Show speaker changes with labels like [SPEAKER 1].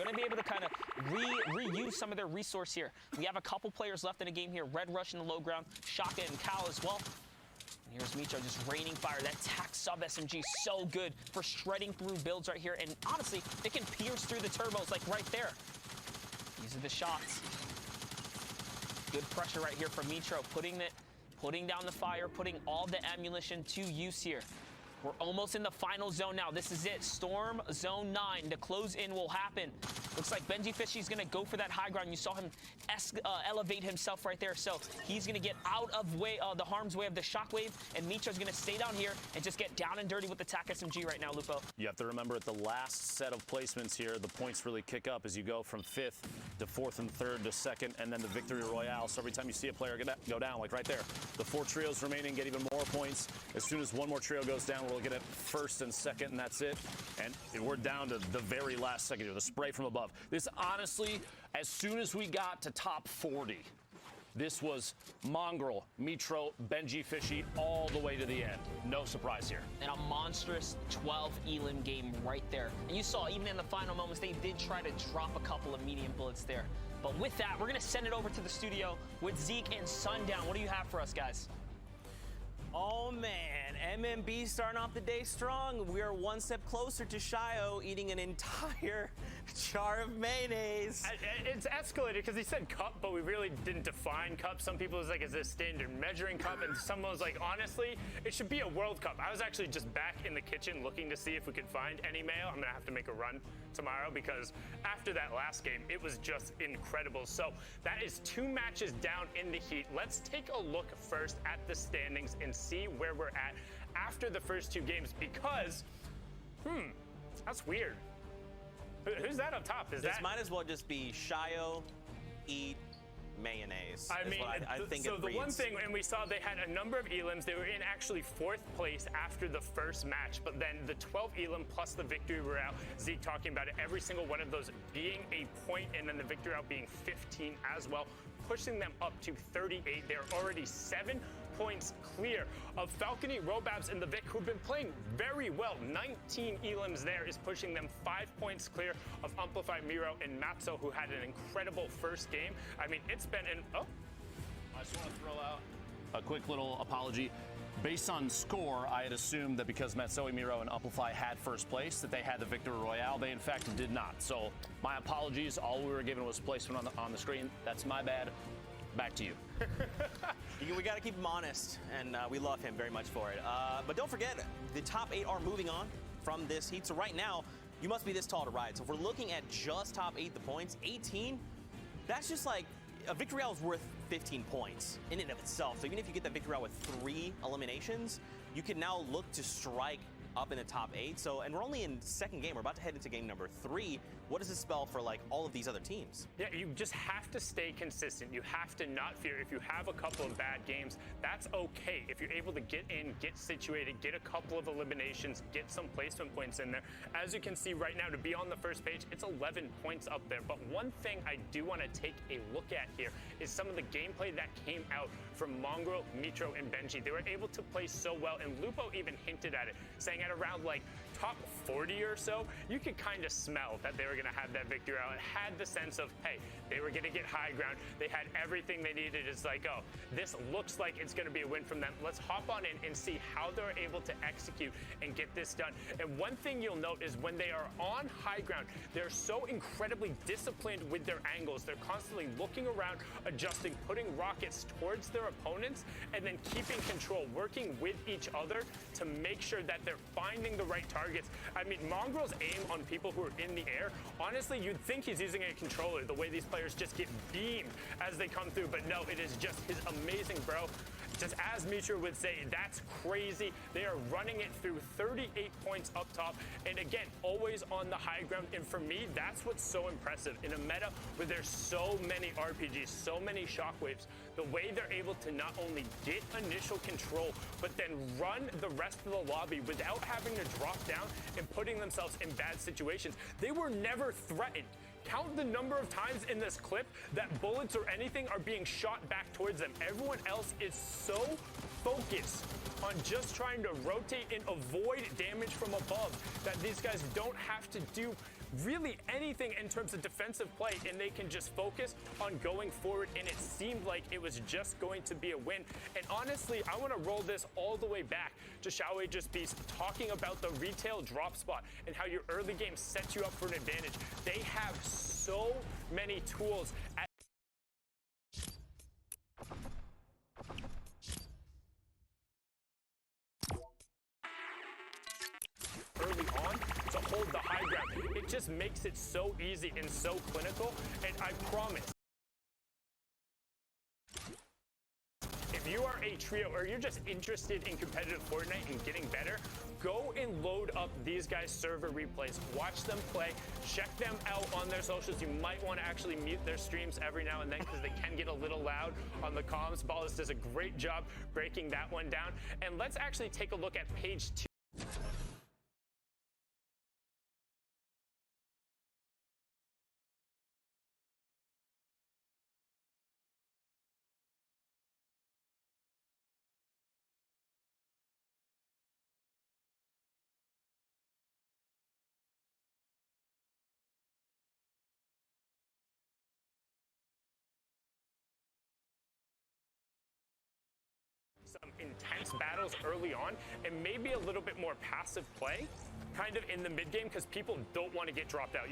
[SPEAKER 1] going to be able to kind of reuse some of their resource here. We have a couple players left in the game here. Red Rush in the low ground, Shaka and Cal as well. And here's Mitro just raining fire. That tac sub SMG so good for shredding through builds right here. And honestly, it can pierce through the turbos like right there. These are the shots. Good pressure right here from Mitro, putting down the fire, putting all the ammunition to use here. We're almost in the final zone now. This is it. Storm Zone 9. The close in will happen. Looks like Benjyfishy's going to go for that high ground. You saw him elevate himself right there. So he's going to get out of the harm's way of the shockwave. And Mitro's going to stay down here and just get down and dirty with the TAC SMG right now, Lupo.
[SPEAKER 2] You have to remember at the last set of placements here, the points really kick up as you go from 5th to 4th and 3rd to 2nd, and then the Victory Royale. So every time you see a player go down, like right there, the 4 trios remaining get even more points. As soon as one more trio goes down, we'll get it 1st and 2nd, and that's it. And we're down to the very last second here, the spray from above. This honestly, as soon as we got to top 40, this was Mongraal, Mitro, Benjyfishy all the way to the end. No surprise here.
[SPEAKER 1] And a monstrous 12 Elim game right there. And you saw even in the final moments, they did try to drop a couple of medium bullets there. But with that, we're going to send it over to the studio with Zeke and Sundown. What do you have for us, guys?
[SPEAKER 3] Oh man, MMB starting off the day strong. We are one step closer to Shio eating an entire jar of mayonnaise.
[SPEAKER 4] It's escalated because he said cup, but we really didn't define cup. Some people was like, is this standard measuring cup? And someone was like, honestly, it should be a World Cup. I was actually just back in the kitchen looking to see if we could find any mayo. I'm gonna have to make a run tomorrow because after that last game, it was just incredible. So that is 2 matches down in the heat. Let's take a look first at the standings and see where we're at after the first 2 games because, that's weird. Who's that up top?
[SPEAKER 3] This might as well just be Shio, eat mayonnaise.
[SPEAKER 4] I mean,
[SPEAKER 3] I think
[SPEAKER 4] so
[SPEAKER 3] it
[SPEAKER 4] the
[SPEAKER 3] reads.
[SPEAKER 4] one thing, and we saw they had a number of elims. They were in actually 4th place after the first match, but then the 12 elim plus the victory route, Zeke talking about it, every single one of those being a point, and then the victory route being 15 as well, pushing them up to 38. They're already 7 points clear of Falcony, Robabs, and the Vic, who've been playing very well. 19 elims there is pushing them 5 points clear of Amplify, Miro, and Matzo, who had an incredible first game. I mean, it's been an... Oh.
[SPEAKER 2] I just want to throw out a quick little apology. Based on score, I had assumed that because Matzo, Miro, and Amplify had first place, that they had the Victory Royale. They, in fact, did not. So my apologies. All we were given was placement on the screen. That's my bad. Back to you.
[SPEAKER 3] We got to keep him honest, and we love him very much for it. But don't forget, the top 8 are moving on from this heat. So right now, you must be this tall to ride. So if we're looking at just top 8, the points, 18, that's just like a victory round is worth 15 points in and of itself. So even if you get that victory round with 3 eliminations, you can now look to strike up in the top 8. So, and we're only in 2nd game. We're about to head into game number 3. What does this spell for like all of these other teams?
[SPEAKER 4] Yeah, you just have to stay consistent. You have to not fear. If you have a couple of bad games, that's okay. If you're able to get in, get situated, get a couple of eliminations, get some placement points in there. As you can see right now, to be on the first page, it's 11 points up there. But one thing I do want to take a look at here is some of the gameplay that came out from Mongraal, Mitro, and Benji. They were able to play so well, and Lupo even hinted at it, saying at around like top 40 or so, you could kind of smell that they were going to have that victory out. It had the sense of, hey, they were going to get high ground. They had everything they needed. It's like, oh, this looks like it's going to be a win from them. Let's hop on in and see how they're able to execute and get this done. And one thing you'll note is when they are on high ground, they're so incredibly disciplined with their angles. They're constantly looking around, adjusting, putting rockets towards their opponents, and then keeping control, working with each other to make sure that they're finding the right targets. I mean, Mongraal's aim on people who are in the air, honestly, you'd think he's using a controller, the way these players just get beamed as they come through, but no, it is just his amazing bro. Just as Mitro would say, that's crazy. They are running it through 38 points up top. And again, always on the high ground. And for me, that's what's so impressive. In a meta where there's so many RPGs, so many shockwaves, the way they're able to not only get initial control, but then run the rest of the lobby without having to drop down and putting themselves in bad situations. They were never threatened. Count the number of times in this clip that bullets or anything are being shot back towards them. Everyone else is so focused on just trying to rotate and avoid damage from above that these guys don't have to do really anything in terms of defensive play, and they can just focus on going forward, and it seemed like it was just going to be a win. And honestly, I want to roll this all the way back to Xiaowei just be talking about the retail drop spot and how your early game sets you up for an advantage. They have so many tools at early on to hold the high ground. It just makes it so easy and so clinical, and I promise, if you are a trio or you're just interested in competitive Fortnite and getting better, go and load up these guys' server replays. Watch them play. Check them out on their socials. You might want to actually mute their streams every now and then because they can get a little loud on the comms. Ballas does a great job breaking that one down. And let's actually take a look at page 2. Some intense battles early on and maybe a little bit more passive play kind of in the mid game because people don't want to get dropped out.